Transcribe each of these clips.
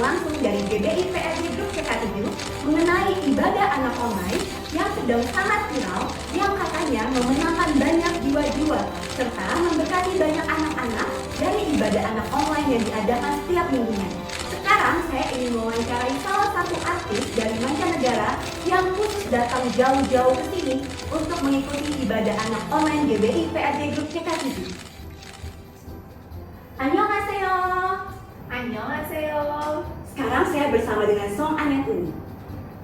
langsung dari GBI PRJ Group CK7 mengenai ibadah anak online yang sedang sangat viral yang katanya memenangkan banyak jiwa-jiwa serta memberkati banyak anak-anak dari ibadah anak online yang diadakan setiap minggunya. Sekarang saya ingin mewawancarai salah satu artis dari mancanegara yang khusus datang jauh-jauh ke sini untuk mengikuti ibadah anak online GBI PRJ Group CK7. Annyeonghaseyo. Annyeonghaseyo. Sekarang saya bersama dengan Song Anet Uni.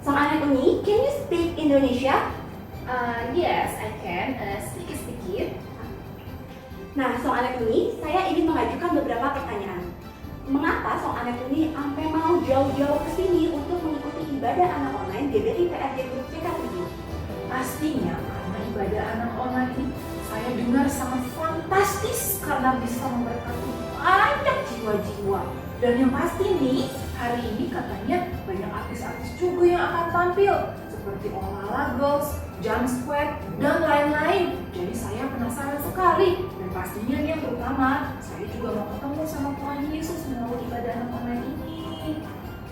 Song Anet Uni, can you speak Indonesia? Yes, I can. Sedikit-sedikit. Nah, Song Anet Uni, saya ingin mengajukan beberapa pertanyaan. Mengapa Song Anet Uni sampai mau jauh-jauh ke sini untuk mengikuti ibadah anak online GBI PRJ Group CK7? Pastinya karena ibadah anak online ini saya dengar sangat fantastis karena bisa memberkati banyak jiwa-jiwa. Dan yang pasti nih, hari ini katanya banyak artis-artis juga yang akan tampil seperti Olala Girls, Jump Squad, dan lain-lain. Jadi saya penasaran sekali dan pastinya nih yang terutama saya juga mau ketemu sama Tuhan Yesus melalui ibadah anak online ini.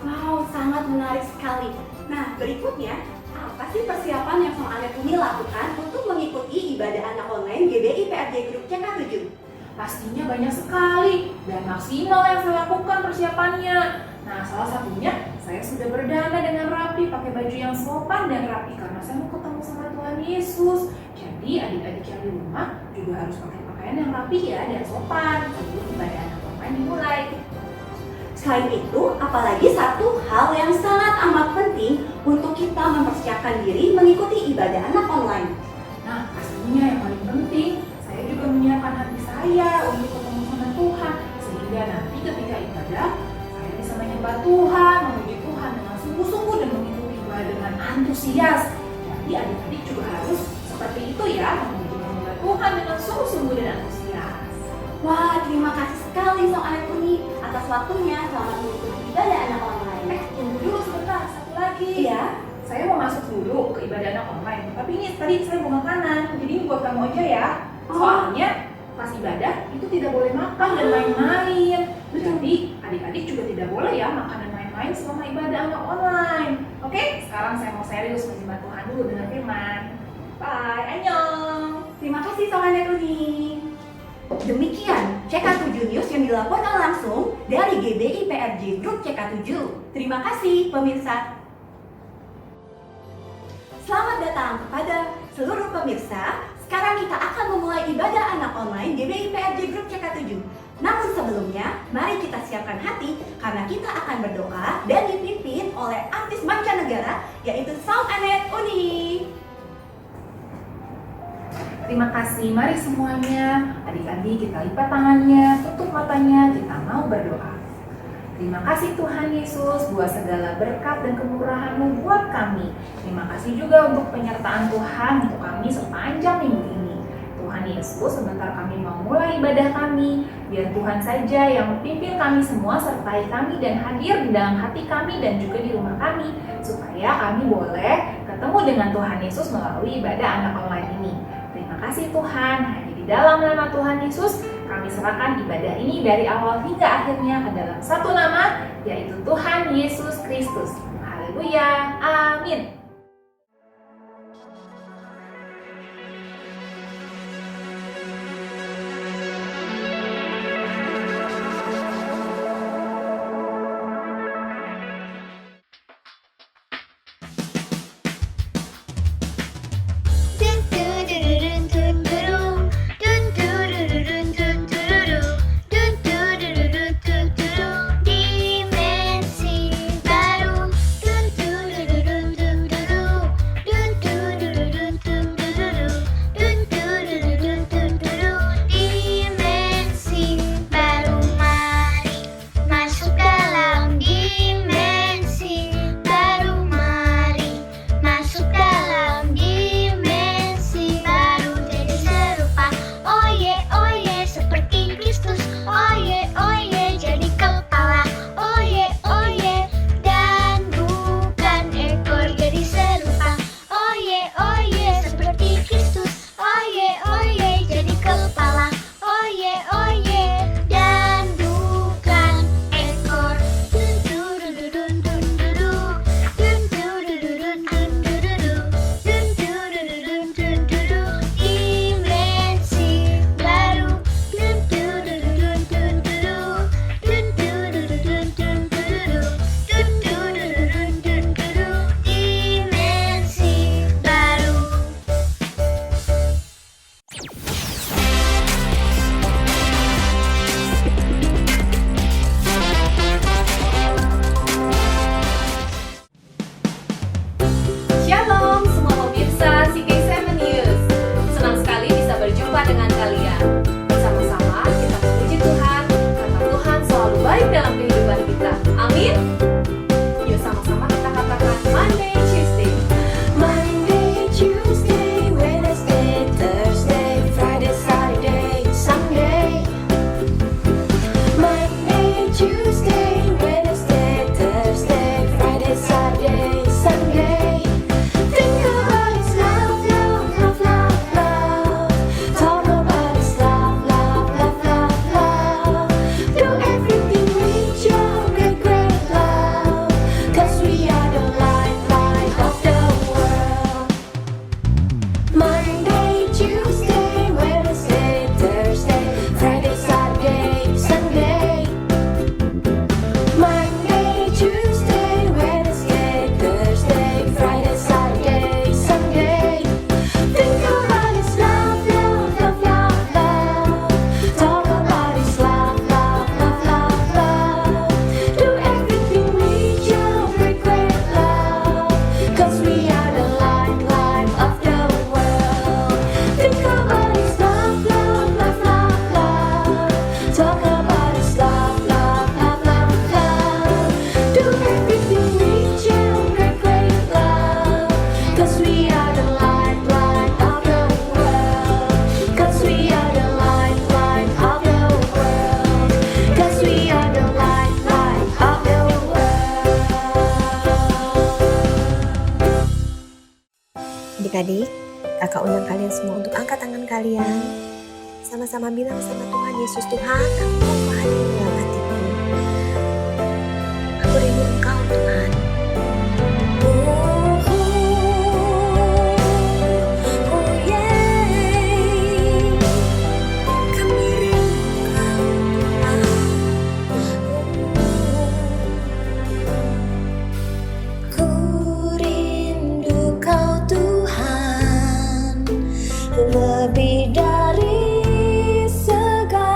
Wow, sangat menarik sekali. Nah, berikutnya, apa sih persiapan yang Song Anet Uni lakukan untuk mengikuti ibadah anak online GBI PRJ Group CK7? Pastinya banyak sekali dan maksimal yang saya lakukan persiapannya. Nah, salah satunya saya sudah berdana dengan rapi, pakai baju yang sopan dan rapi karena saya mau ketemu sama Tuhan Yesus. Jadi adik-adik yang di rumah juga harus pakai pakaian yang rapi ya dan sopan sebelum ibadah anak online dimulai. Selain itu, apalagi satu hal yang sangat amat penting untuk kita mempersiapkan diri mengikuti ibadah anak online. Nah, pastinya yang paling penting, saya juga menyiapkan hati saya untuk ketemu sama Tuhan sehingga nanti ketika ibadah, saya bisa menyembah Tuhan, memuji Tuhan dengan sungguh-sungguh dan mengikuti ibadah dengan antusias. Jadi adik-adik juga harus seperti itu ya, memuji menyembah Tuhan dengan sungguh-sungguh dan antusias. Wah, terima kasih sekali Song Anet Uni atas waktunya selamat mengikuti ibadah anak online. Tunggu dulu sebentar, satu lagi. Iya. Saya mau masuk dulu ke ibadah anak online, tapi ini tadi saya bawa makanan, jadi ini buat kamu aja ya. Soalnya pas ibadah itu tidak boleh makan dan main-main. Jadi adik-adik juga tidak boleh ya makan dan main-main selama ibadah anak online. Oke, sekarang saya mau serius menyembah Tuhan dulu dengan firman. Bye, annyeong. Terima kasih Song Anet Uni. Demikian CK7 News yang dilaporkan langsung dari GBI PRJ Group CK7. Terima kasih pemirsa. Selamat datang kepada seluruh pemirsa. Sekarang kita akan memulai ibadah anak online GBI PRJ Group CK7. Namun sebelumnya, mari kita siapkan hati karena kita akan berdoa dan dipimpin oleh artis mancanegara yaitu Song Anet Uni. Terima kasih, mari semuanya. Adik-adik kita lipat tangannya, tutup matanya, kita mau berdoa. Terima kasih Tuhan Yesus buat segala berkat dan kemurahan-Mu buat kami. Terima kasih juga untuk penyertaan Tuhan untuk kami sepanjang minggu ini. Tuhan Yesus, sebentar kami mau mulai ibadah kami. Biar Tuhan saja yang memimpin kami semua, sertai kami dan hadir di dalam hati kami dan juga di rumah kami. Supaya kami boleh ketemu dengan Tuhan Yesus melalui ibadah anak online ini. Terima kasih Tuhan, hanya di dalam nama Tuhan Yesus kami serahkan ibadah ini dari awal hingga akhirnya ke dalam satu nama, yaitu Tuhan Yesus Kristus. Haleluya, amin. Dimensi baru. lain? Yuk sama-sama kita katakan Monday, Tuesday. Monday, Tuesday, Wednesday, Thursday, Friday, Saturday, Sunday. Monday, Tuesday, Wednesday, Thursday, Friday, Saturday, Sunday. Think about it, love, love, love, love, love. Talk about it, love, love, love, love, love. Do everything with your great, great love. 'Cause we are the light, light of the world. Monday, Tuesday, Wednesday, Thursday, Friday, Saturday, Sunday. Monday, Tuesday, Wednesday, Thursday, Friday, Saturday, Sunday. Think about it, love, love, love, love, love. Talk about it, love, love, love, love, love. Do everything with your great, great love. 'Cause we are the light, light of the world. Think about it, love, love, love, love, love. Talk about it, love, love, love, love, love. Do everything with your great, great love. 'Cause we are the light, light of the world. 'Cause we are the light, light of the world. 'Cause we are the light, light of the world. Adik-adik, kakak undang kalian semua untuk angkat tangan kalian. Sama-sama bilang sama Tuhan Yesus, Tuhan, aku mau hadir dalam hatiku. Aku rindu Engkau, Tuhan. Kami rindu Engkau, Tuhan. Ku rindu Kau Tuhan, lebih dari segalanya.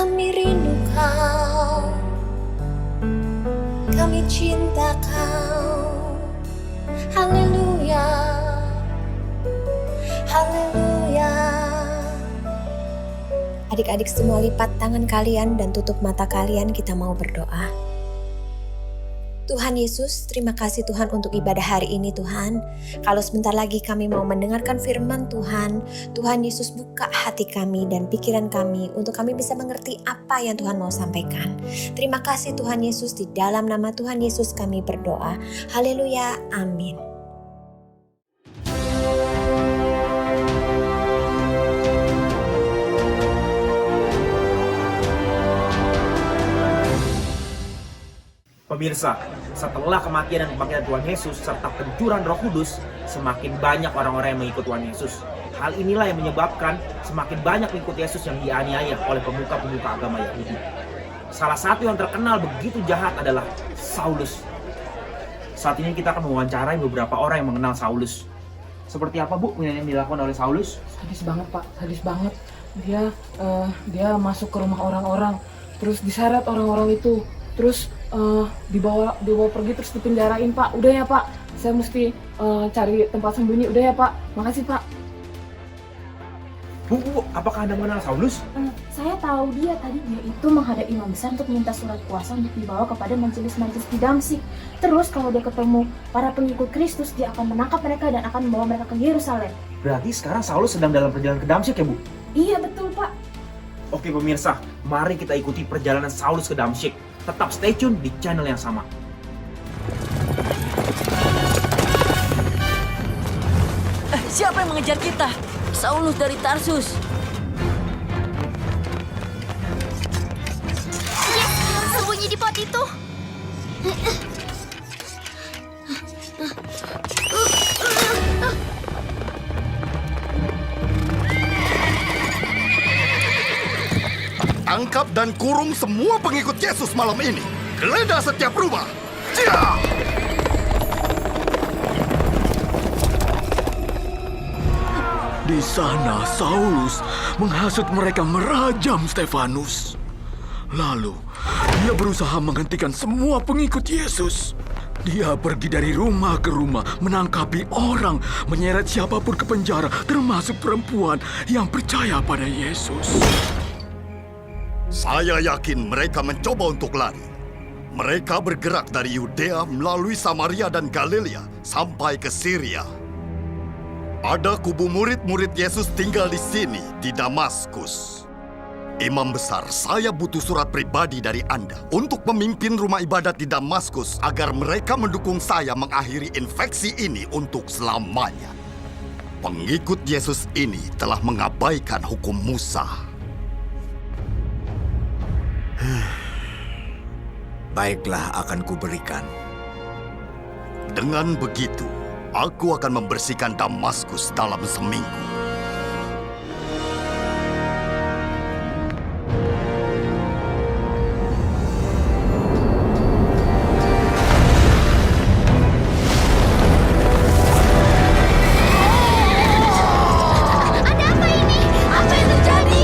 Kami rindu Kau, kami cinta Kau. Haleluya, haleluya. Adik-adik semua lipat tangan kalian dan tutup mata kalian, kita mau berdoa. Tuhan Yesus, terima kasih Tuhan untuk ibadah hari ini Tuhan. Kalau sebentar lagi kami mau mendengarkan firman Tuhan, Tuhan Yesus buka hati kami dan pikiran kami untuk kami bisa mengerti apa yang Tuhan mau sampaikan. Terima kasih Tuhan Yesus, di dalam nama Tuhan Yesus kami berdoa. Haleluya, amin. Pemirsa, setelah kematian dan kebangkitan Tuhan Yesus serta pencurahan Roh Kudus, semakin banyak orang-orang yang mengikut Tuhan Yesus. Hal inilah yang menyebabkan semakin banyak pengikut Yesus yang dianiaya oleh pemuka-pemuka agama Yahudi. Salah satu yang terkenal begitu jahat adalah Saulus. Saat ini kita akan mewawancarai beberapa orang yang mengenal Saulus. Seperti apa Bu yang dilakukan oleh Saulus? Sadis banget Pak, sadis banget. Dia masuk ke rumah orang-orang, terus diseret orang-orang itu, terus dibawa pergi, terus dipenjarain Pak. Udah ya Pak, saya mesti cari tempat sembunyi. Udah ya Pak, makasih Pak. Bu, apakah Anda mengenal Saulus? Saya tahu dia itu menghadap imam besar untuk minta surat kuasa untuk dibawa kepada majelis-majelis di Damsyik. Terus kalau dia ketemu para pengikut Kristus, dia akan menangkap mereka dan akan membawa mereka ke Yerusalem. Berarti sekarang Saulus sedang dalam perjalanan ke Damsyik ya Bu? Iya betul Pak. Oke pemirsa, mari kita ikuti perjalanan Saulus ke Damsyik. Tetap stay tune di channel yang sama. Siapa yang mengejar kita? Saulus dari Tarsus. Sembunyi di pot itu. Tangkap dan kurung semua pengikut Yesus malam ini. Geledah setiap rumah. Cia! Di sana Saulus menghasut mereka merajam Stefanus. Lalu dia berusaha menghentikan semua pengikut Yesus. Dia pergi dari rumah ke rumah menangkapi orang, menyeret siapapun ke penjara, termasuk perempuan yang percaya pada Yesus. Saya yakin mereka mencoba untuk lari. Mereka bergerak dari Yudea melalui Samaria dan Galilea sampai ke Syria. Ada kubu murid-murid Yesus tinggal di sini, di Damaskus. Imam besar, saya butuh surat pribadi dari Anda untuk memimpin rumah ibadat di Damaskus agar mereka mendukung saya mengakhiri infeksi ini untuk selamanya. Pengikut Yesus ini telah mengabaikan hukum Musa. Baiklah, akan kuberikan. Dengan begitu, aku akan membersihkan Damaskus dalam seminggu. Ada apa ini? Apa yang terjadi?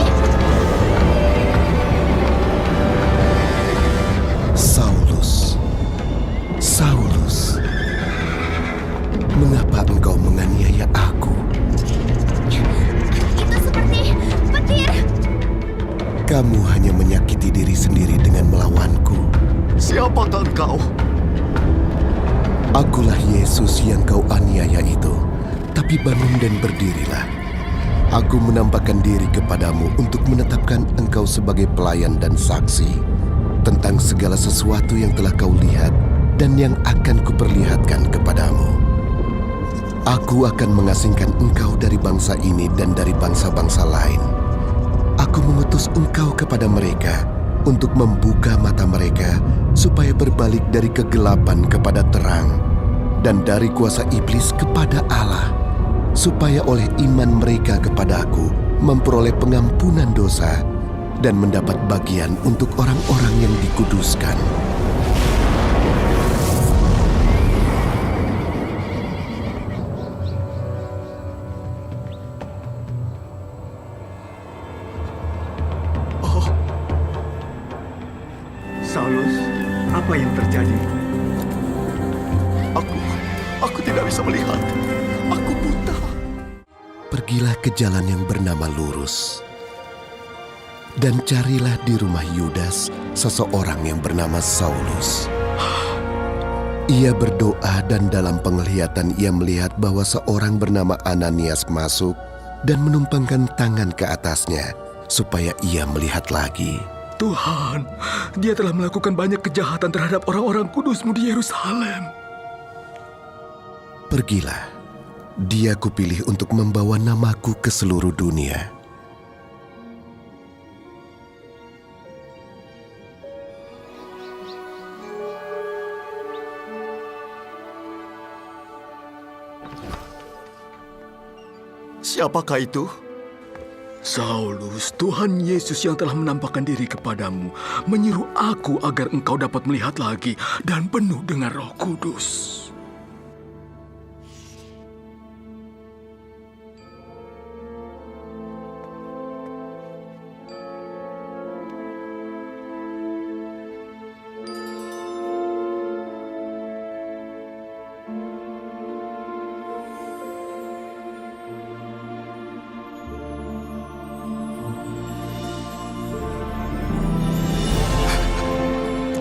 Saulus, mengapa engkau menganiaya aku? Itu seperti petir. Kamu hanya menyakiti diri sendiri dengan melawanku. Siapakah engkau? Akulah Yesus yang kau aniaya itu. Tapi bangun dan berdirilah. Aku menampakkan diri kepadamu untuk menetapkan engkau sebagai pelayan dan saksi tentang segala sesuatu yang telah kau lihat dan yang akan kuperlihatkan kepadamu. Aku akan mengasingkan engkau dari bangsa ini dan dari bangsa-bangsa lain. Aku mengutus engkau kepada mereka untuk membuka mata mereka supaya berbalik dari kegelapan kepada terang dan dari kuasa iblis kepada Allah, supaya oleh iman mereka kepadaku memperoleh pengampunan dosa dan mendapat bagian untuk orang-orang yang dikuduskan. Saulus, apa yang terjadi? Aku tidak bisa melihat. Aku buta. Pergilah ke jalan yang bernama Lurus. Dan carilah di rumah Yudas seseorang yang bernama Saulus. Ia berdoa dan dalam penglihatan ia melihat bahwa seorang bernama Ananias masuk dan menumpangkan tangan ke atasnya supaya ia melihat lagi. Tuhan, dia telah melakukan banyak kejahatan terhadap orang-orang kudus-Mu di Yerusalem. Pergilah, dia kupilih untuk membawa namaku ke seluruh dunia. Siapakah itu? Saulus, Tuhan Yesus yang telah menampakkan diri kepadamu, menyuruh aku agar engkau dapat melihat lagi dan penuh dengan Roh Kudus.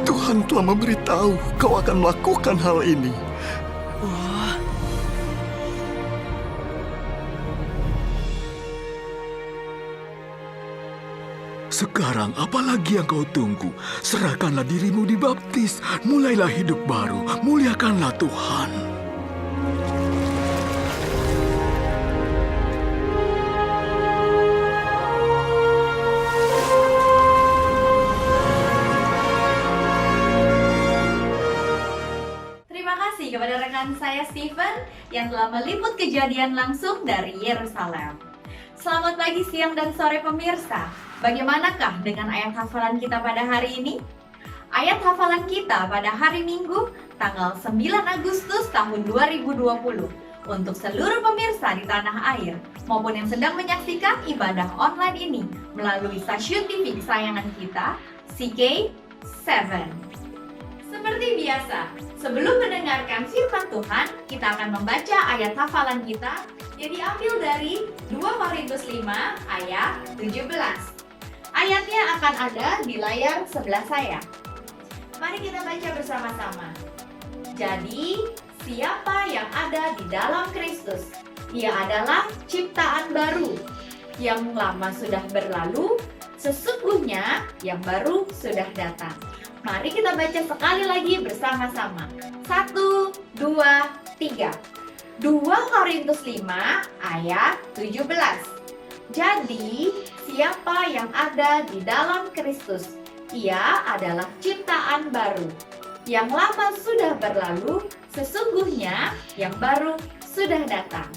Tuhan telah memberitahu kau akan melakukan hal ini. Sekarang apalagi yang kau tunggu? Serahkanlah dirimu dibaptis, mulailah hidup baru, muliakanlah Tuhan. Terima kasih kepada rekan saya Steven yang telah meliput kejadian langsung dari Yerusalem. Selamat pagi, siang, dan sore pemirsa. Bagaimanakah dengan ayat hafalan kita pada hari ini? Ayat hafalan kita pada hari Minggu, tanggal 9 Agustus tahun 2020 untuk seluruh pemirsa di tanah air maupun yang sedang menyaksikan ibadah online ini melalui stasiun TV kesayangan kita, CK7. Seperti biasa, sebelum mendengarkan firman Tuhan, kita akan membaca ayat hafalan kita yang diambil dari 2 Korintus 5 ayat 17. Ayatnya akan ada di layar sebelah saya. Mari kita baca bersama-sama. Jadi, siapa yang ada di dalam Kristus, ia adalah ciptaan baru. Yang lama sudah berlalu, sesungguhnya yang baru sudah datang. Mari kita baca sekali lagi bersama-sama. 1, 2, 3. 2 Korintus 5 ayat 17. Jadi, siapa yang ada di dalam Kristus, ia adalah ciptaan baru. Yang lama sudah berlalu, sesungguhnya yang baru sudah datang.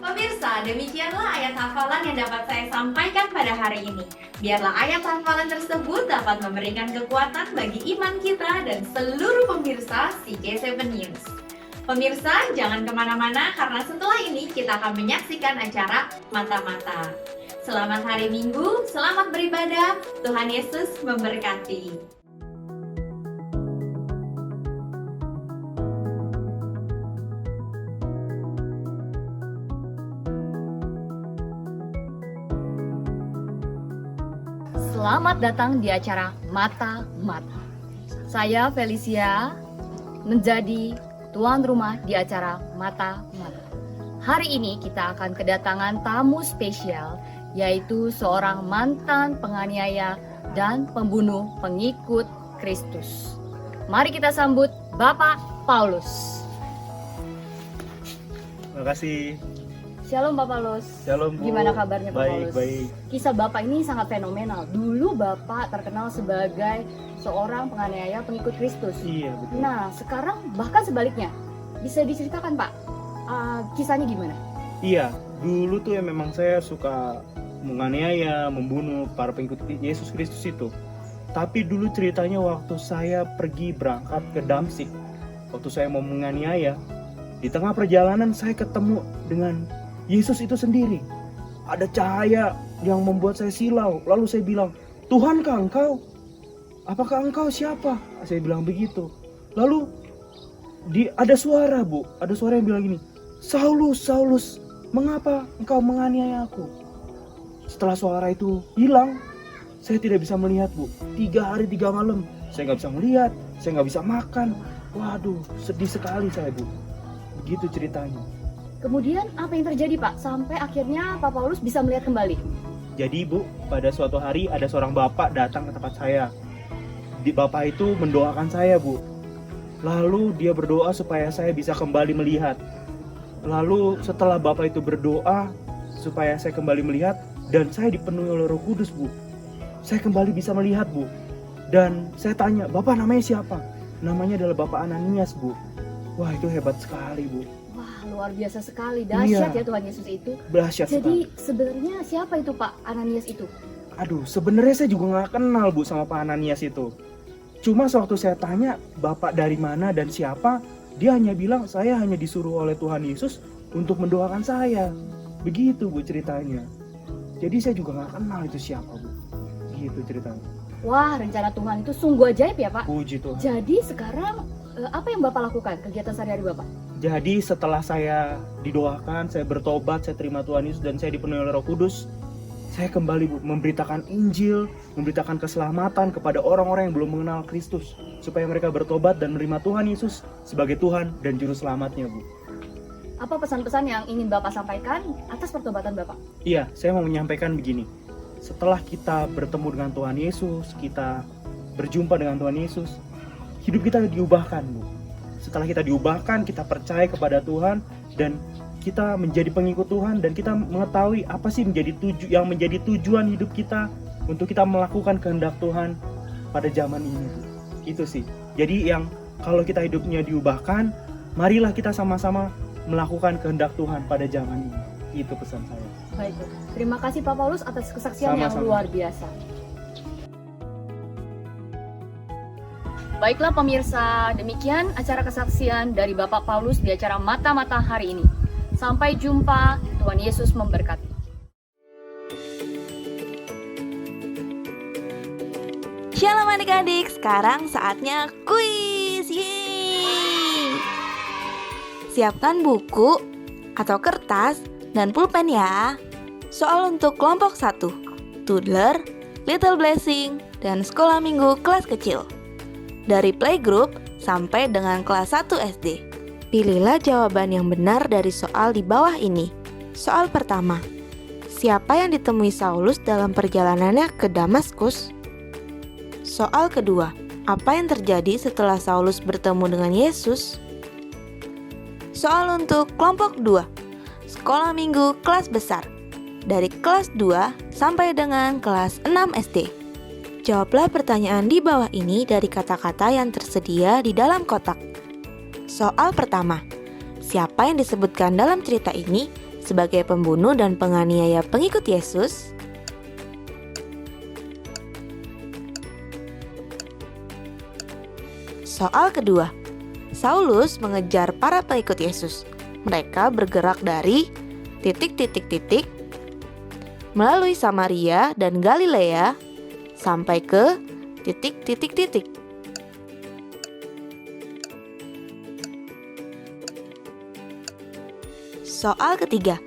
Pemirsa, demikianlah ayat hafalan yang dapat saya sampaikan pada hari ini. Biarlah ayat hafalan tersebut dapat memberikan kekuatan bagi iman kita dan seluruh pemirsa CK7 News. Pemirsa, jangan kemana-mana karena setelah ini kita akan menyaksikan acara Mata-Mata. Selamat hari Minggu, selamat beribadah, Tuhan Yesus memberkati. Selamat datang di acara Mata-Mata. Saya Felicia menjadi tuan rumah di acara Mata-Mata. Hari ini kita akan kedatangan tamu spesial, yaitu seorang mantan penganiaya dan pembunuh pengikut Kristus. Mari kita sambut Bapak Paulus. Terima kasih. Shalom Bapak Paulus. Shalom Bu. Gimana kabarnya Pak Paulus? Baik. Kisah Bapak ini sangat fenomenal. Dulu Bapak terkenal sebagai seorang penganiaya pengikut Kristus. Iya, betul. Nah, sekarang bahkan sebaliknya. Bisa diceritakan Pak, kisahnya gimana? Iya, dulu tuh ya memang saya suka menganiaya, membunuh para pengikut Yesus Kristus itu. Tapi dulu ceritanya waktu saya pergi berangkat ke Damsyik, waktu saya mau menganiaya, di tengah perjalanan saya ketemu dengan Yesus itu sendiri. Ada cahaya yang membuat saya silau. Lalu saya bilang, Tuhankah engkau? apakah engkau siapa? Saya bilang begitu. Lalu ada suara, Bu. Ada suara yang bilang gini, Saulus, Saulus, mengapa engkau menganiaya aku? Setelah suara itu hilang, saya tidak bisa melihat, Bu. 3 hari 3 malam, saya nggak bisa melihat, saya nggak bisa makan. Waduh, sedih sekali saya, Bu. Begitu ceritanya. Kemudian apa yang terjadi Pak? Sampai akhirnya Pak Paulus bisa melihat kembali. Jadi, Bu, pada suatu hari ada seorang bapak datang ke tempat saya. Bapak itu mendoakan saya, Bu. Lalu dia berdoa supaya saya bisa kembali melihat. Lalu setelah bapak itu berdoa supaya saya kembali melihat, dan saya dipenuhi oleh Roh Kudus, Bu. Saya kembali bisa melihat, Bu. Dan saya tanya, Bapak namanya siapa? Namanya adalah Bapak Ananias, Bu. Wah, itu hebat sekali, Bu. Wah, luar biasa sekali. Dahsyat Iya. ya Tuhan Yesus itu. Dahsyat Jadi sekali. sebenarnya siapa itu Pak Ananias itu? Aduh, sebenarnya saya juga nggak kenal, Bu, sama Pak Ananias itu. Cuma sewaktu saya tanya, Bapak dari mana dan siapa, dia hanya bilang, saya hanya disuruh oleh Tuhan Yesus untuk mendoakan saya. Begitu, Bu, ceritanya. Jadi saya juga nggak kenal itu siapa, Bu. Gitu ceritanya. Wah, rencana Tuhan itu sungguh ajaib ya Pak. Puji Tuhan. Jadi sekarang apa yang Bapak lakukan? Kegiatan sehari-hari Bapak? Jadi setelah saya didoakan, saya bertobat, saya terima Tuhan Yesus dan saya dipenuhi oleh Roh Kudus, saya kembali, Bu, memberitakan Injil, memberitakan keselamatan kepada orang-orang yang belum mengenal Kristus, supaya mereka bertobat dan menerima Tuhan Yesus sebagai Tuhan dan Juru Selamatnya, Bu. Apa pesan-pesan yang ingin Bapak sampaikan atas pertobatan Bapak? Iya, saya mau menyampaikan begini. Setelah kita bertemu dengan Tuhan Yesus, kita berjumpa dengan Tuhan Yesus, hidup kita diubahkan, Bu. Setelah kita diubahkan, kita percaya kepada Tuhan dan kita menjadi pengikut Tuhan dan kita mengetahui apa sih yang menjadi tujuan hidup kita untuk kita melakukan kehendak Tuhan pada zaman ini, Bu. Itu sih. Jadi yang kalau kita hidupnya diubahkan, marilah kita sama-sama melakukan kehendak Tuhan pada zaman ini. Itu pesan saya. Baik, Bu. Terima kasih Pak Paulus atas kesaksian yang Sama-sama. luar biasa. Baiklah pemirsa, demikian acara kesaksian dari Bapak Paulus di acara Mata-Mata hari ini. Sampai jumpa, Tuhan Yesus memberkati. Shalom adik-adik, sekarang saatnya kuis. Yeay! Siapkan buku atau kertas dan pulpen ya. Soal untuk kelompok 1, Toddler, Little Blessing, dan Sekolah Minggu kelas kecil. Dari playgroup sampai dengan kelas 1 SD. Pilihlah jawaban yang benar dari soal di bawah ini. Soal pertama, siapa yang ditemui Saulus dalam perjalanannya ke Damaskus? Soal kedua, apa yang terjadi setelah Saulus bertemu dengan Yesus? Soal untuk kelompok 2, Sekolah Minggu kelas besar. Dari kelas 2 sampai dengan kelas 6 SD. Jawablah pertanyaan di bawah ini dari kata-kata yang tersedia di dalam kotak. Soal pertama, siapa yang disebutkan dalam cerita ini sebagai pembunuh dan penganiaya pengikut Yesus? Soal kedua, Saulus mengejar para pengikut Yesus. Mereka bergerak dari ... melalui Samaria dan Galilea sampai ke ... Soal ketiga,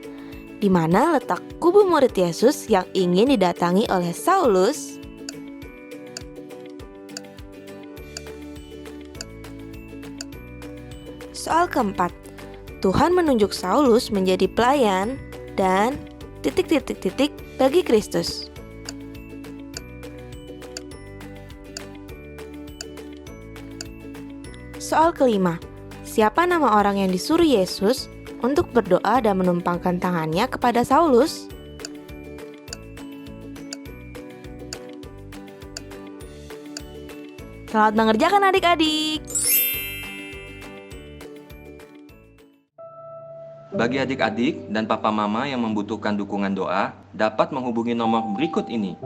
di mana letak kubu murid Yesus yang ingin didatangi oleh Saulus? Soal keempat, Tuhan menunjuk Saulus menjadi pelayan dan ... bagi Kristus. Soal kelima, siapa nama orang yang disuruh Yesus untuk berdoa dan menumpangkan tangannya kepada Saulus? Selamat mengerjakan adik-adik. Bagi adik-adik dan papa mama yang membutuhkan dukungan doa, dapat menghubungi nomor berikut ini.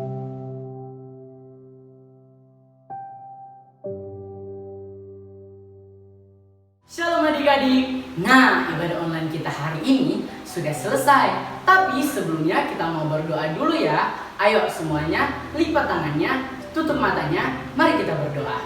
Shalom adik-adik. Nah, ibadah online kita hari ini sudah selesai. Tapi sebelumnya kita mau berdoa dulu ya. Ayo semuanya lipat tangannya, tutup matanya, mari kita berdoa.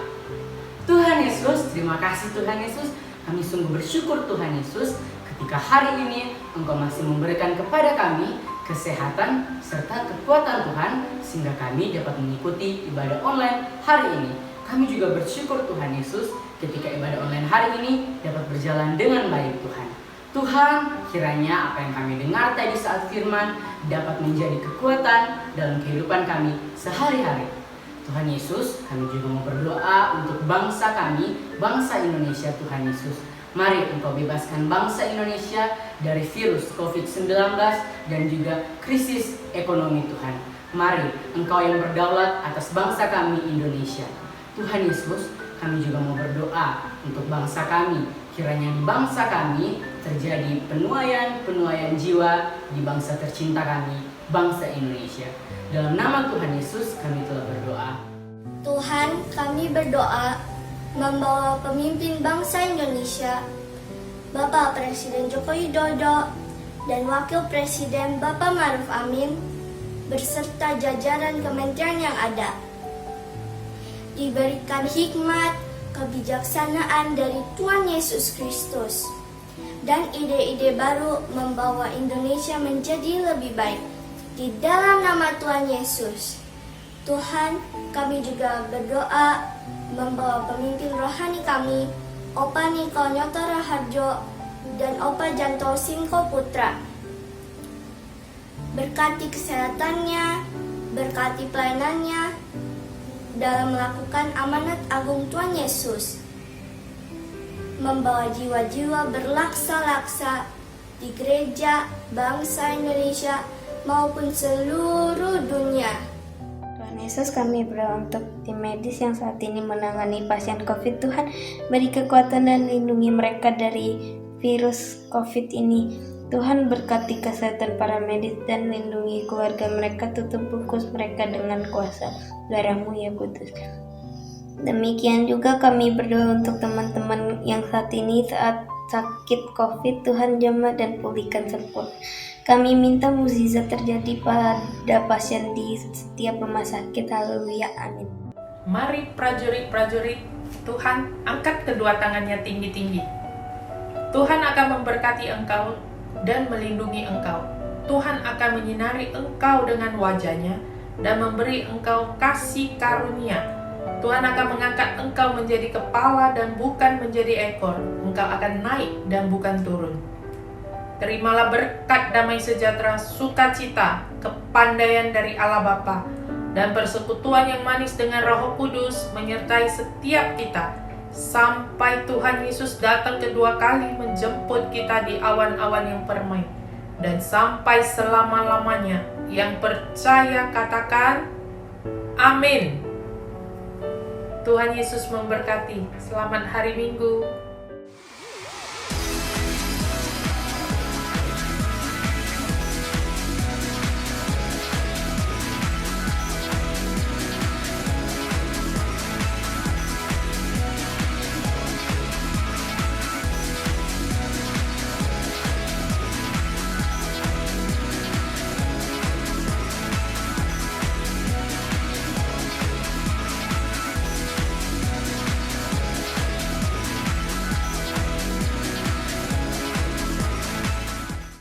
Tuhan Yesus, terima kasih Tuhan Yesus. Kami sungguh bersyukur Tuhan Yesus ketika hari ini Engkau masih memberikan kepada kami kesehatan serta kekuatan Tuhan sehingga kami dapat mengikuti ibadah online hari ini. Kami juga bersyukur Tuhan Yesus ketika ibadah online hari ini dapat berjalan dengan baik Tuhan. Tuhan, kiranya apa yang kami dengar tadi saat firman dapat menjadi kekuatan dalam kehidupan kami sehari-hari. Tuhan Yesus, kami juga mau berdoa untuk bangsa kami, bangsa Indonesia Tuhan Yesus. Mari Engkau bebaskan bangsa Indonesia dari virus COVID-19 dan juga krisis ekonomi Tuhan. Mari Engkau yang berdaulat atas bangsa kami Indonesia. Tuhan Yesus, kami juga mau berdoa untuk bangsa kami. Kiranya di bangsa kami terjadi penuaian jiwa di bangsa tercinta kami, bangsa Indonesia. Dalam nama Tuhan Yesus kami telah berdoa. Tuhan, kami berdoa membawa pemimpin bangsa Indonesia, Bapak Presiden Joko Widodo dan Wakil Presiden Bapak Ma'ruf Amin beserta jajaran kementerian yang ada. Diberikan hikmat, kebijaksanaan dari Tuhan Yesus Kristus dan ide-ide baru membawa Indonesia menjadi lebih baik. Di dalam nama Tuhan Yesus, Tuhan, kami juga berdoa membawa pemimpin rohani kami, Opa Niko Nyoto Raharjo dan Opa Janto Simko Putra. Berkati kesehatannya, berkati pelayanannya dalam melakukan amanat agung Tuhan Yesus, membawa jiwa-jiwa berlaksa-laksa di gereja, bangsa Indonesia, maupun seluruh dunia. Tuhan Yesus, kami berdoa untuk tim medis yang saat ini menangani pasien COVID. Tuhan, beri kekuatan dan lindungi mereka dari virus COVID ini. Tuhan, berkati kesehatan para medis dan lindungi keluarga mereka, tutup bungkus mereka dengan kuasa darah-Mu ya Kudus. Demikian juga kami berdoa untuk teman-teman yang saat ini saat sakit COVID. Tuhan, jamah dan pulihkan sempurna. Kami minta mukjizat terjadi pada pasien di setiap rumah sakit. Haleluya, amin. Mari prajurit-prajurit Tuhan, angkat kedua tangannya tinggi-tinggi. Tuhan akan memberkati engkau dan melindungi engkau. Tuhan akan menyinari engkau dengan wajah-Nya dan memberi engkau kasih karunia. Tuhan akan mengangkat engkau menjadi kepala dan bukan menjadi ekor. Engkau akan naik dan bukan turun. Terimalah berkat damai sejahtera, sukacita, kepandaian dari Allah Bapa, dan persekutuan yang manis dengan Roh Kudus menyertai setiap kita, sampai Tuhan Yesus datang kedua kali menjemput kita di awan-awan yang permai, dan sampai selama-lamanya. Yang percaya katakan, amin. Tuhan Yesus memberkati. Selamat hari Minggu.